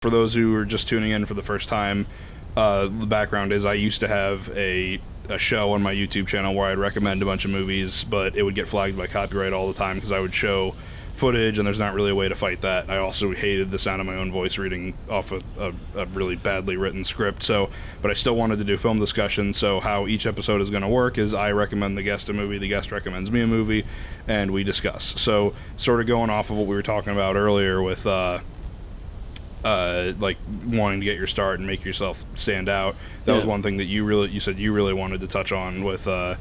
For those who are just tuning in for the first time, the background is I used to have a show on my YouTube channel where I'd recommend a bunch of movies, but it would get flagged by copyright all the time because I would show footage, and there's not really a way to fight that. I also hated the sound of my own voice reading off a really badly written script, but I still wanted to do film discussion. So how each episode is going to work is I recommend the guest a movie, the guest recommends me a movie, and we discuss. So sort of going off of what we were talking about earlier with like wanting to get your start and make yourself stand out. That was one thing that you said you really wanted to touch on with the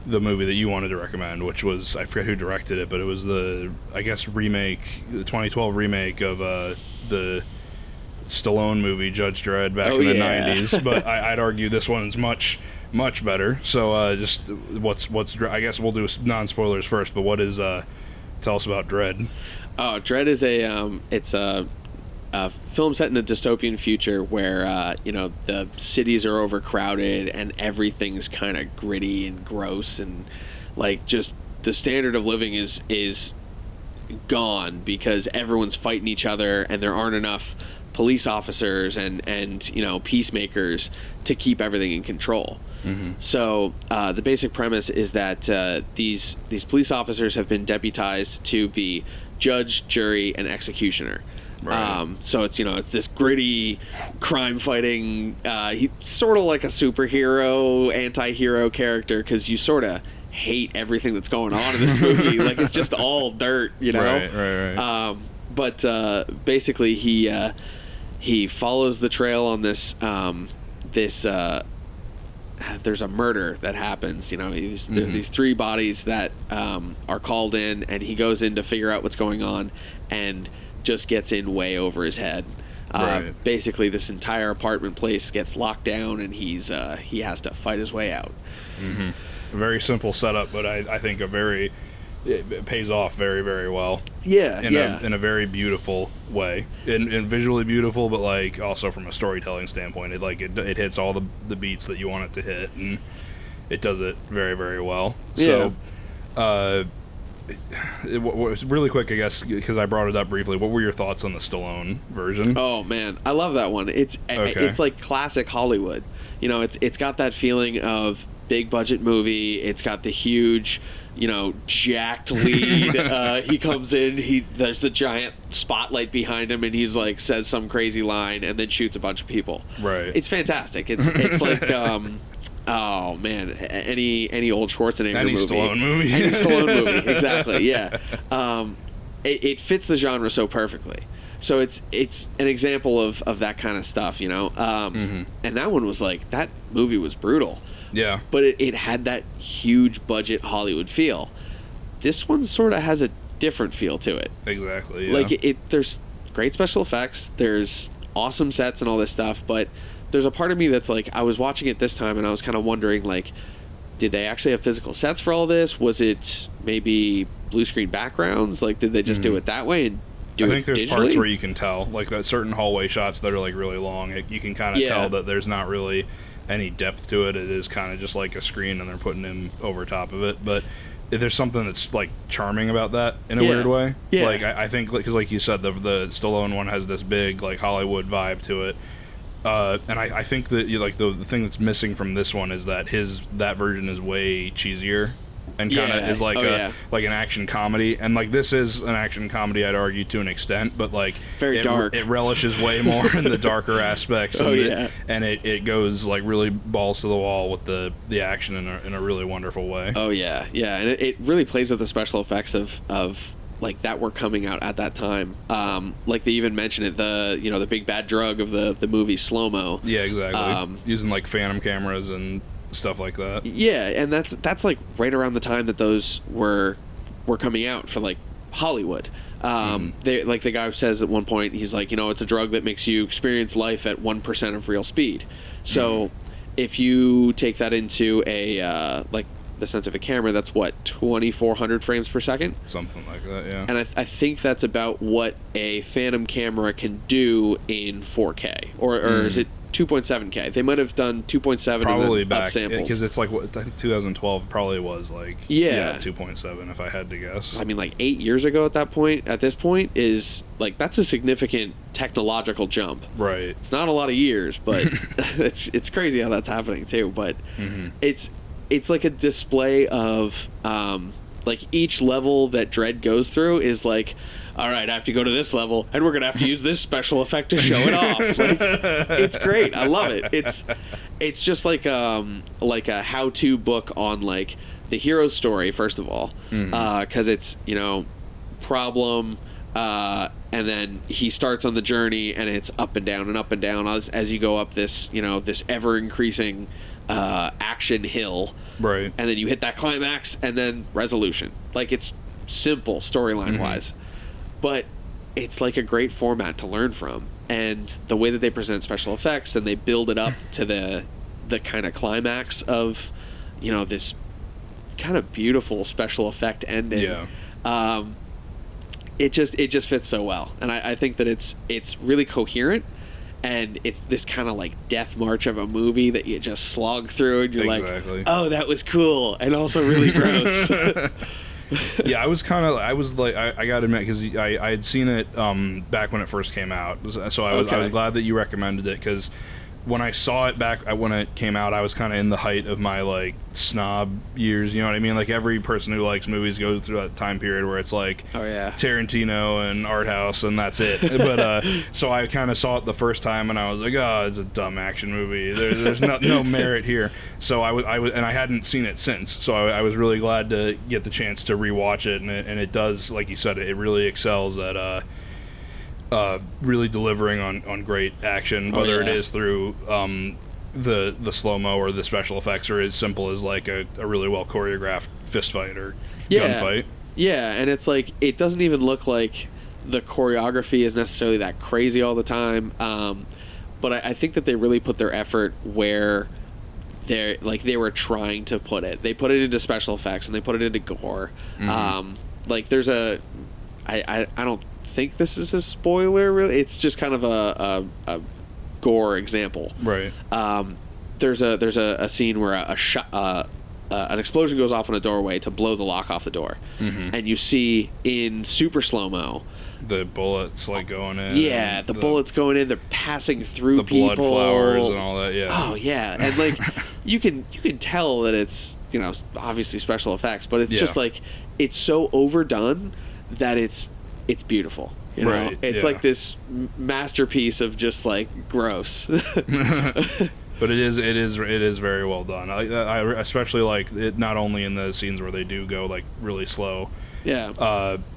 movie that you wanted to recommend, which was, I forget who directed it, but it was the 2012 remake of the Stallone movie Judge Dredd back in the 90s. But I'd argue this one's much better. So just what's I guess we'll do non-spoilers first, but what is tell us about Dredd. Dredd is it's a film set in a dystopian future where the cities are overcrowded and everything's kind of gritty and gross, and like just the standard of living is gone because everyone's fighting each other and there aren't enough police officers and peacemakers to keep everything in control. Mm-hmm. So the basic premise is that these police officers have been deputized to be judge, jury, and executioner. Right. So it's it's this gritty crime fighting, he's sort of like a superhero, anti-hero character, because you sort of hate everything that's going on in this movie. Like, it's just all dirt, Right. But basically he follows the trail on this there's a murder that happens. These three bodies that are called in, and he goes in to figure out what's going on, and just gets in way over his head. Right. Basically, this entire apartment place gets locked down, and he has to fight his way out. Mm-hmm. A very simple setup, but I think it pays off very, very well. Yeah, in a very beautiful way, and visually beautiful, but like also from a storytelling standpoint, it hits all the beats that you want it to hit, and it does it very, very well. Yeah. So, it was really quick, I guess, because I brought it up briefly. What were your thoughts on the Stallone version? Oh man, I love that one. It's like classic Hollywood. It's got that feeling of big budget movie. It's got the huge, jacked lead. He comes in, there's the giant spotlight behind him, and he's like says some crazy line and then shoots a bunch of people. Right. It's fantastic. It's like oh man, any old Schwarzenegger any movie. Any Stallone movie, exactly. Yeah. It fits the genre so perfectly. So it's an example of that kind of stuff, Mm-hmm. And that one was like, that movie was brutal. Yeah. But it had that huge budget Hollywood feel. This one sort of has a different feel to it. Exactly. Yeah. Like there's great special effects, there's awesome sets and all this stuff, but there's a part of me that's like, I was watching it this time and I was kind of wondering, like, did they actually have physical sets for all this? Was it maybe blue screen backgrounds? Like, did they just do it that way and do it digitally? I think there's parts where you can tell, like that certain hallway shots that are like really long, you can kind of tell that there's not really any depth to it. It is kind of just like a screen and they're putting him over top of it. But there's something that's like charming about that in a weird way. Yeah. Like I think, because like you said, the Stallone one has this big like Hollywood vibe to it. And I think that the thing that's missing from this one is that that version is way cheesier and kind of is like like an action comedy, and like this is an action comedy, I'd argue, to an extent, but like very dark. It relishes way more in the darker aspects, and it goes like really balls to the wall with the action in a really wonderful way. Oh yeah, and it really plays with the special effects of like that were coming out at that time. Like they even mention it, the big bad drug of the movie, slow-mo. Yeah, exactly. Using like phantom cameras and stuff like that. Yeah, and that's like right around the time that those were coming out for like Hollywood. They, like the guy says at one point, he's like, it's a drug that makes you experience life at 1% of real speed. So if you take that into a like the sense of a camera, that's what, 2,400 frames per second? Something like that, yeah. And I think that's about what a Phantom camera can do in 4K. Or is it 2.7K. They might have done 2.7 probably and then back upsampled. because it's like what I think 2012 probably was like 2.7 if I had to guess. I mean, like 8 years ago at this point is like that's a significant technological jump. Right. It's not a lot of years, but it's crazy how that's happening too. But it's like a display of like each level that Dredd goes through is like, all right, I have to go to this level, and we're gonna have to use this special effect to show it off. Like, it's great. I love it. It's just like a how-to book on like the hero's story first of all, because it's problem, and then he starts on the journey, and it's up and down and up and down as you go up this this ever increasing action hill. Right. And then you hit that climax, and then resolution. Like, it's simple storyline wise. But it's like a great format to learn from. And the way that they present special effects and they build it up to the kind of climax of, this kind of beautiful special effect ending. Yeah. It just fits so well. And I think that it's really coherent. And it's this kind of like death march of a movie that you just slog through, and you're like, oh, that was cool, and also really gross. Yeah, I got to admit, because I had seen it back when it first came out, so I was glad that you recommended it, because when I saw it back when it came out, I was kind of in the height of my like snob years, you know what I mean? Like every person who likes movies goes through that time period where it's like Tarantino and art house and that's it. But so I kind of saw it the first time and I was like, oh, it's a dumb action movie. There's no merit here. So I was, and I hadn't seen it since. So I was really glad to get the chance to rewatch it, and it does, like you said, it really excels at really delivering on great action, whether it is through the slow-mo or the special effects, or as simple as like a really well choreographed fist fight or gunfight. Yeah, and it's like it doesn't even look like the choreography is necessarily that crazy all the time, but I think that they really put their effort where they were trying to put it. They put it into special effects and they put it into gore. Like there's I don't think this is a spoiler really. It's just kind of a gore example. Right. There's a scene where an explosion goes off in a doorway to blow the lock off the door, and you see in super slow-mo the bullets like going in. Yeah, the bullets going in. They're passing through the people. blood flowers and all that. Yeah. Oh yeah, and like you can tell that it's obviously special effects, but it's just like it's so overdone that it's beautiful. Right. It's like this masterpiece of just like gross. But it is very well done. I especially like it, not only in the scenes where they do go like really slow. Yeah.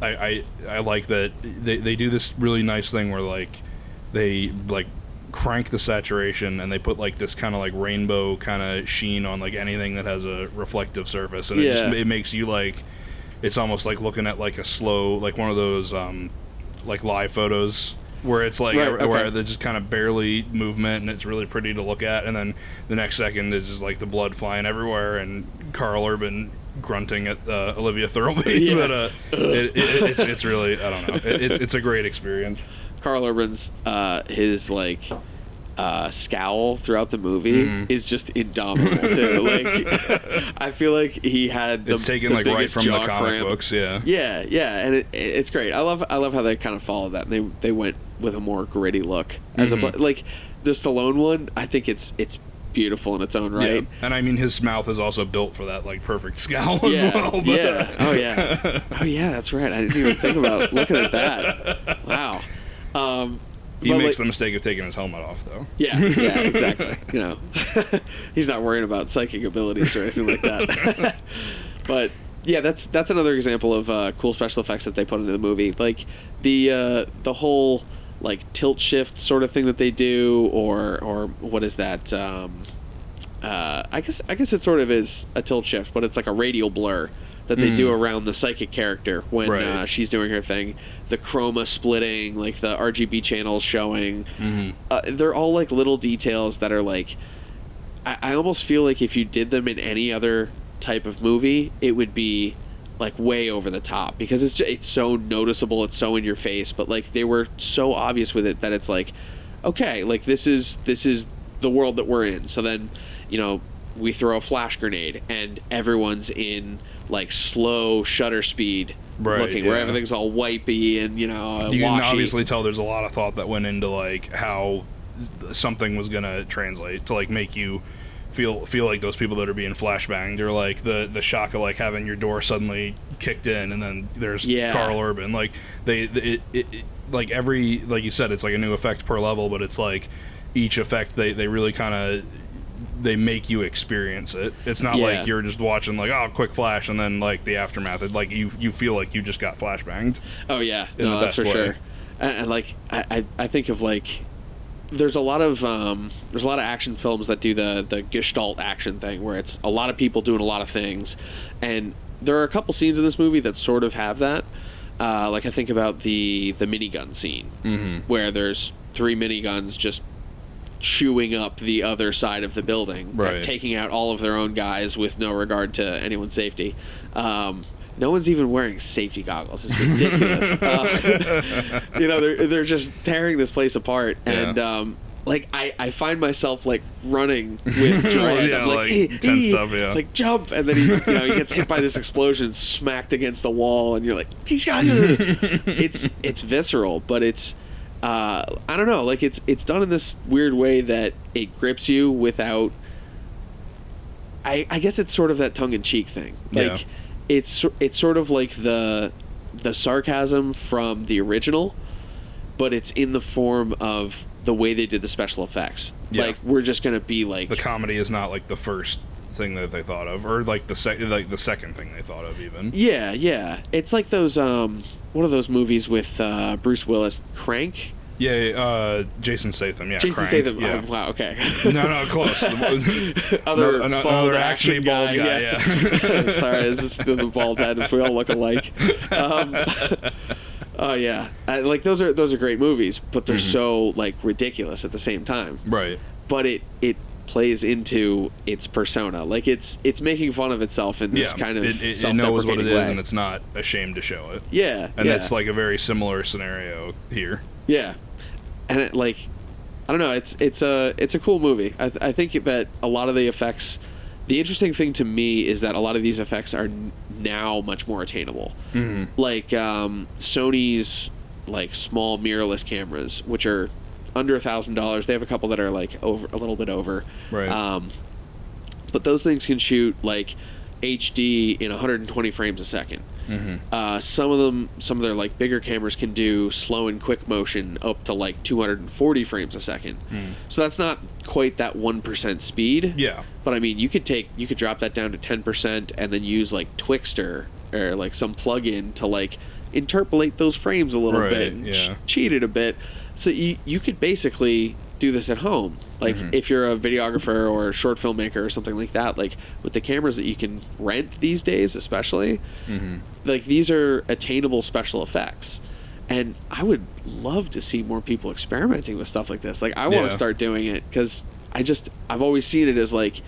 I like that they do this really nice thing where like they like crank the saturation and they put like this kind of like rainbow kind of sheen on like anything that has a reflective surface, and it makes you like, it's almost like looking at like a slow, like one of those like live photos where it's like where there's just kind of barely movement and it's really pretty to look at, and then the next second is just like the blood flying everywhere and Carl Urban grunting at Olivia Thirlby. But it's really, I don't know, it's a great experience. Carl Urban's his like scowl throughout the movie is just indomitable too. Like I feel like he had it's taken like right from the comic books. And it's great. I love how they kind of followed that, and they went with a more gritty look as like the Stallone one. I think it's beautiful in its own right. Yeah. And I mean his mouth is also built for that like perfect scowl as well. But oh yeah, that's right. I didn't even think about looking at that. Wow. He makes the mistake of taking his helmet off, though. Yeah, exactly. He's not worrying about psychic abilities or anything like that. But yeah, that's another example of cool special effects that they put into the movie. Like the whole like tilt shift sort of thing that they do, or what is that? I guess it sort of is a tilt shift, but it's like a radial blur that they do around the psychic character when she's doing her thing. The chroma splitting, like the RGB channels showing. They're all like little details that are like, I almost feel like if you did them in any other type of movie, it would be like way over the top, because it's so noticeable, it's so in your face, but like they were so obvious with it that it's like, okay, like this is the world that we're in. So then, you know, we throw a flash grenade and everyone's in like slow shutter speed looking, where everything's all wipey and, you know, you washy. can obviously tell there's a lot of thought that went into like how something was gonna translate to like make you feel like those people that are being flashbanged, or like the shock of like having your door suddenly kicked in and then there's Carl Urban. Like it like every, like you said, it's like a new effect per level, but it's like each effect they really kind of they make you experience it. It's not like you're just watching like, oh, quick flash and then like the aftermath. It, like you feel like you just got flashbanged. Oh yeah, no, that's for sure. And like I think of like there's a lot of action films that do the Gestalt action thing, where it's a lot of people doing a lot of things, and there are a couple scenes in this movie that sort of have that. Like I think about the minigun scene, where there's 3 miniguns just chewing up the other side of the building, and taking out all of their own guys with no regard to anyone's safety. No one's even wearing safety goggles. It's ridiculous. You know, they're just tearing this place apart, and like I find myself like running with Dredd. I'm like, tense up, like jump, and then he gets hit by this explosion, smacked against the wall, and you're like, it's visceral, but it's I don't know, like it's done in this weird way that it grips you without. I guess it's sort of that tongue-in-cheek thing, like. It's sort of like the sarcasm from the original, but it's in the form of the way they did the special effects. Like, we're just gonna be like, the comedy is not like the first thing that they thought of, or like the second thing they thought of even. Yeah. It's like those what are those movies with Bruce Willis? Crank. Yeah, Jason Statham. Yeah, Jason Crank. Statham. Yeah. Oh, wow. Okay. No, close. Another action bald guy. Yeah. Sorry, is this the bald head? If we all look alike. Oh yeah, like those are great movies, but they're so like ridiculous at the same time. Right. But it plays into its persona. Like it's making fun of itself in this kind of it knows what it is, and it's not ashamed to show it. Yeah. And it's like a very similar scenario here. Yeah. And it, like, I don't know, it's a cool movie. I think that a lot of the effects, the interesting thing to me is that a lot of these effects are now much more attainable. Like Sony's like small mirrorless cameras, which are under $1,000. They have a couple that are like a little bit over. Right. But those things can shoot like HD in 120 frames a second. Some of their like bigger cameras can do slow and quick motion up to like 240 frames a second. So that's not quite that 1% speed. Yeah. But I mean, you could drop that down to 10% and then use like Twixtor or like some plugin to like interpolate those frames a little bit and cheat it a bit. So you could basically do this at home. Like if you're a videographer or a short filmmaker or something like that, like with the cameras that you can rent these days, especially, like these are attainable special effects. And I would love to see more people experimenting with stuff like this. Like I want to start doing it, because I've always seen it as like,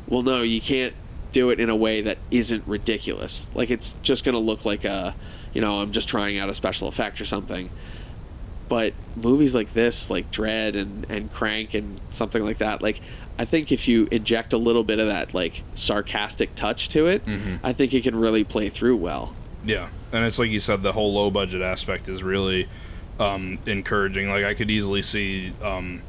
well, no, you can't do it in a way that isn't ridiculous. Like it's just going to look like I'm just trying out a special effect or something. But movies like this, like Dredd and Crank and something like that, like I think if you inject a little bit of that like sarcastic touch to it, I think it can really play through well. Yeah, and it's like you said, the whole low budget aspect is really encouraging. Like I could easily see an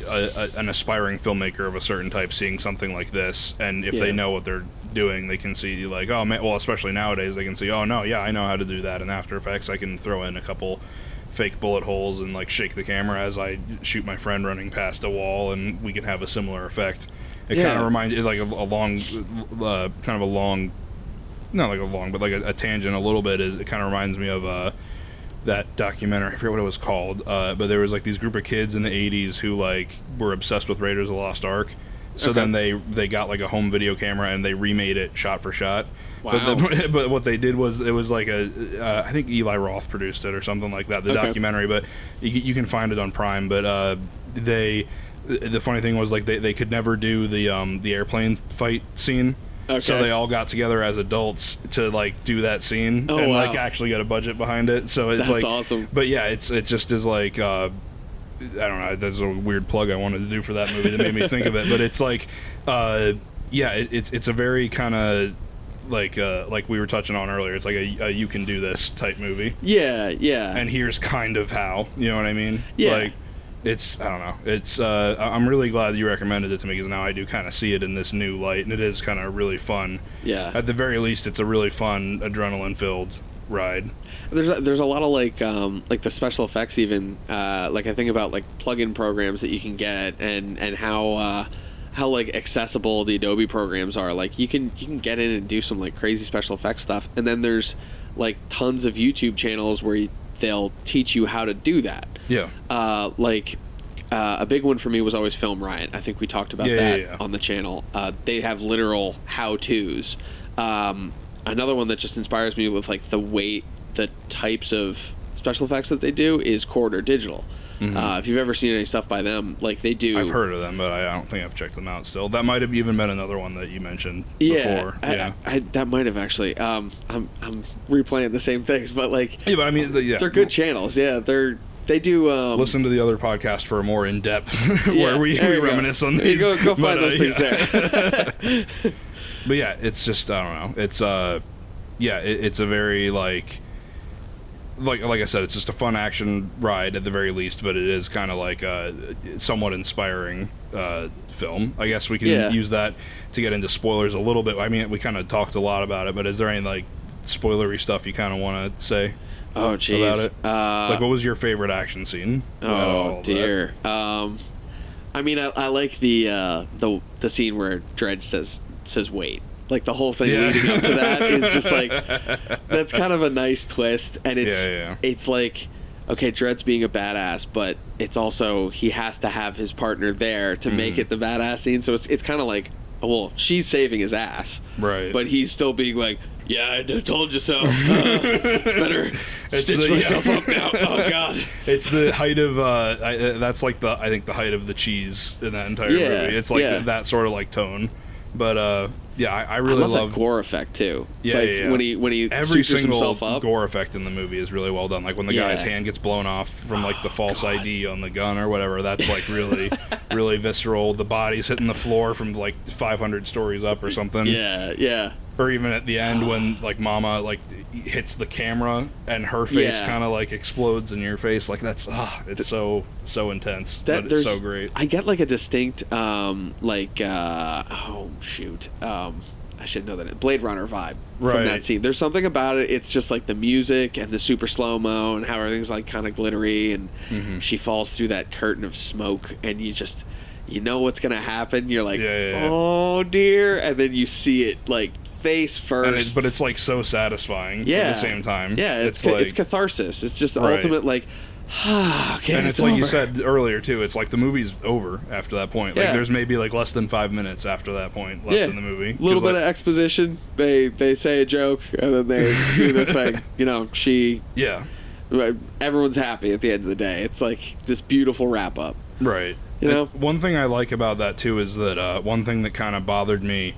aspiring filmmaker of a certain type seeing something like this, and if they know what they're doing, they can see like, oh man, well, especially nowadays, they can see, oh no, yeah, I know how to do that in After Effects. I can throw in a couple fake bullet holes and like shake the camera as I shoot my friend running past a wall, and we can have a similar effect. It kind of reminds it like a long not like a long, but like a tangent a little bit. Is it kind of reminds me of that documentary, I forget what it was called, but there was like these group of kids in the 80s who like were obsessed with Raiders of the Lost Ark. So then they got like a home video camera and they remade it shot for shot. Wow. But what they did was, it was like I think Eli Roth produced it or something like that, the documentary, but you can find it on Prime. But the funny thing was like they could never do the airplane fight scene. So they all got together as adults to like do that scene like actually get a budget behind it. So it's that's like awesome. But yeah, it just is like don't know, there's a weird plug I wanted to do for that movie that made me think of it, but it's like, it's a very kind of like we were touching on earlier. It's like a you can do this type movie. Yeah, yeah. And here's kind of how, you know what I mean? Yeah. Like, it's, I don't know. It's, I'm really glad that you recommended it to me, because now I do kind of see it in this new light, and it is kind of really fun. Yeah. At the very least, it's a really fun, adrenaline-filled ride. There's a lot of like the special effects even, like I think about like plug-in programs that you can get, and how like accessible the Adobe programs are. Like you can get in and do some like crazy special effects stuff, and then there's like tons of YouTube channels where they'll teach you how to do that. Yeah. A big one for me was always Film Riot. I think we talked about that on the channel. They have literal how-tos. Another one that just inspires me with like the types of special effects that they do is Corridor Digital. Mm-hmm. If you've ever seen any stuff by them, like they do. I've heard of them, but I don't think I've checked them out still. That might have even been another one that you mentioned before. That might have actually. I'm replaying the same things, but like. Yeah, but I mean, they're good channels. Yeah, they do. Listen to the other podcast for a more in depth where we reminisce on these. Go find those things there. But yeah, it's just, I don't know. It's it's a very like I said, it's just a fun action ride at the very least, but it is kind of like a somewhat inspiring film. I guess we can use that to get into spoilers a little bit. I mean, we kind of talked a lot about it, but is there any like spoilery stuff you kind of want to say? Oh, geez. About it? Like, what was your favorite action scene? Oh, dear. I mean, I like the scene where Dredd says wait. Like, the whole thing leading up to that is just, like, that's kind of a nice twist. And it's like, okay, Dredd's being a badass, but it's also, he has to have his partner there to make it the badass scene. So it's kind of like, well, she's saving his ass. Right. But he's still being like, yeah, I told you so. Better stitch myself up now. Oh, God. It's the height of, that's like I think the height of the cheese in that entire movie. It's like that sort of like tone. But, I really love that gore effect, too. Yeah, like, when he every sutures himself up. Gore effect in the movie is really well done. Like, when the guy's hand gets blown off from, like, the false ID on the gun or whatever, that's, like, really, really visceral. The body's hitting the floor from, like, 500 stories up or something. Yeah. Or even at the end when, like, Mama, like, hits the camera and her face kind of, like, explodes in your face. Like, that's, it's so intense. But it's so great. I get, like, a distinct, I should know that. Blade Runner vibe from that scene. There's something about it. It's just, like, the music and the super slow-mo and how everything's, like, kind of glittery. And she falls through that curtain of smoke and you know what's going to happen. You're like, oh, dear. And then you see it, like, face first, but it's like so satisfying at the same time. Yeah, it's catharsis. It's just the ultimate like, okay. And it's like over. You said earlier too. It's like the movie's over after that point. Like there's maybe like less than 5 minutes after that point left in the movie. A little bit of exposition. They say a joke and then they do the thing. You know, everyone's happy at the end of the day. It's like this beautiful wrap up. Right. You know, one thing I like about that too is that one thing that kind of bothered me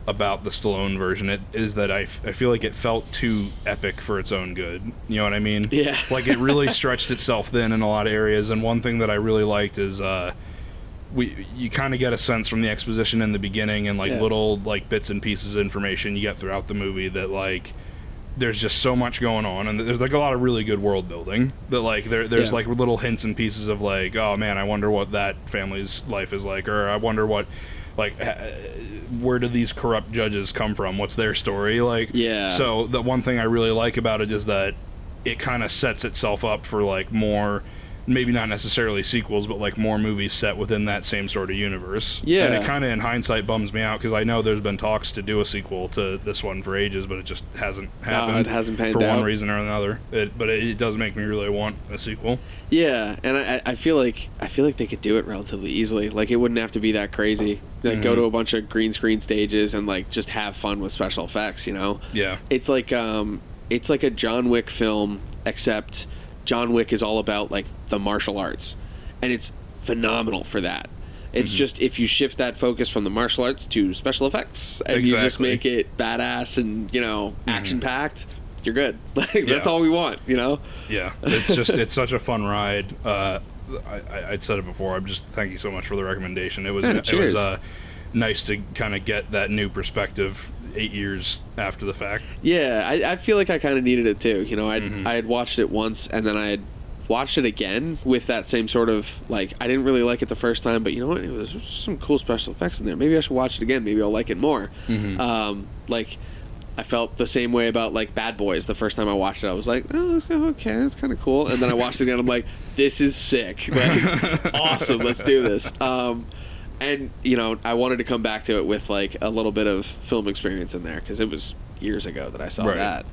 about the Stallone version is that I feel like it felt too epic for its own good. You know what I mean? Yeah. Like it really stretched itself thin in a lot of areas. And one thing that I really liked is you kind of get a sense from the exposition in the beginning and like little like bits and pieces of information you get throughout the movie that like there's just so much going on, and there's like a lot of really good world building that like there's like little hints and pieces of like, oh man, I wonder what that family's life is like, or I wonder what like where do these corrupt judges come from, what's their story like. So the one thing I really like about it is that it kind of sets itself up for like more, maybe not necessarily sequels, but like more movies set within that same sort of universe. And it kind of in hindsight bums me out because I know there's been talks to do a sequel to this one for ages, but it just hasn't happened. It hasn't panned for out. one reason or another. But it does make me really want a sequel. Yeah, and I feel like they could do it relatively easily. Like it wouldn't have to be that crazy. Like go to a bunch of green screen stages and like just have fun with special effects. You know? Yeah. It's like a John Wick film, except John Wick is all about like the martial arts, and it's phenomenal for that. It's just if you shift that focus from the martial arts to special effects and you just make it badass and action packed, you're good. Like that's all we want, Yeah, it's just it's such a fun ride. I'd said it before. I'm just thank you so much for the recommendation. It was cheers. Nice to kind of get that new perspective 8 years after the fact. Yeah, I feel like I kind of needed it too. You know, I had watched it once, and then I had watched it again with that same sort of, like, I didn't really like it the first time, but you know what? It was some cool special effects in there. Maybe I should watch it again. Maybe I'll like it more. Like, I felt the same way about, like, Bad Boys. The first time I watched it, I was like, oh, okay, that's kind of cool. And then I watched it again, I'm like, this is sick. Like, awesome, let's do this. And, you know, I wanted to come back to it with, like, a little bit of film experience in there, because it was years ago that I saw that.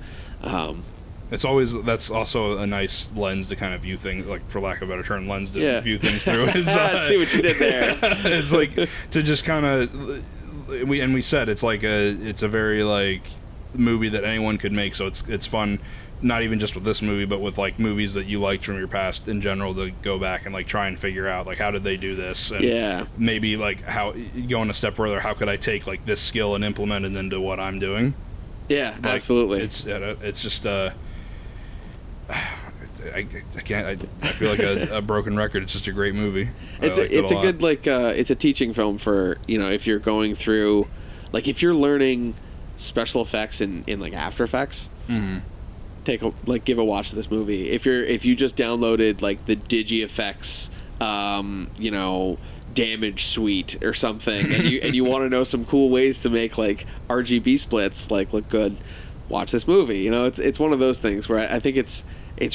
That's also a nice lens to kind of view things, like, for lack of a better term, lens to view things through. See what you did there. It's like, to just kind of, we said, it's like it's a very, like, movie that anyone could make, so it's fun. Not even just with this movie, but with, like, movies that you liked from your past in general, to go back and, like, try and figure out, like, how did they do this? And maybe, like, how, going a step further, how could I take, like, this skill and implement it into what I'm doing? Yeah, like, absolutely. It's just I can't. I feel like a broken record. It's just a great movie. It's a good, like, it's a teaching film for, you know, if you're going through, like, if you're learning special effects in like After Effects. Give a watch to this movie. If you just downloaded, like, the Digi Effects, you know, damage suite or something, and you want to know some cool ways to make, like, RGB splits, like, look good, watch this movie. You know, it's one of those things where I think it's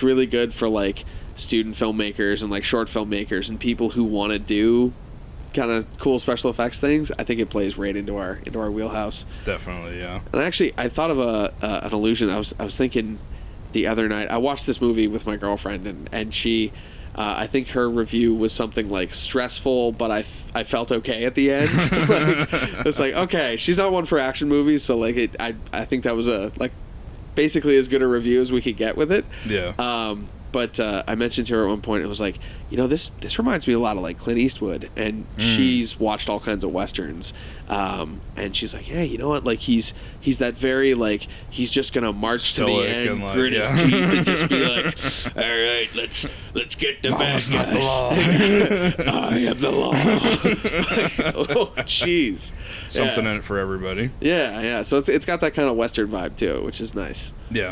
really good for, like, student filmmakers and, like, short filmmakers and people who want to do kind of cool special effects things. I think it plays right into our wheelhouse. Definitely, yeah. And actually, I thought of an illusion. I was thinking the other night. I watched this movie with my girlfriend, and she, I think her review was something like stressful, but I felt okay at the end. Like, it's like, okay, she's not one for action movies, so, like, I think that was basically as good a review as we could get with it. Yeah. But I mentioned to her at one point, it was like, you know, this reminds me a lot of, like, Clint Eastwood, and she's watched all kinds of westerns, and she's like, hey, you know what, like, he's that very, like, he's just gonna march stoic to the end, like, grit his teeth, and just be like, all right, let's get the bad guys. Not the law. I am the law. Oh, jeez. Something in it for everybody. Yeah. So it's got that kind of western vibe to it, which is nice. Yeah.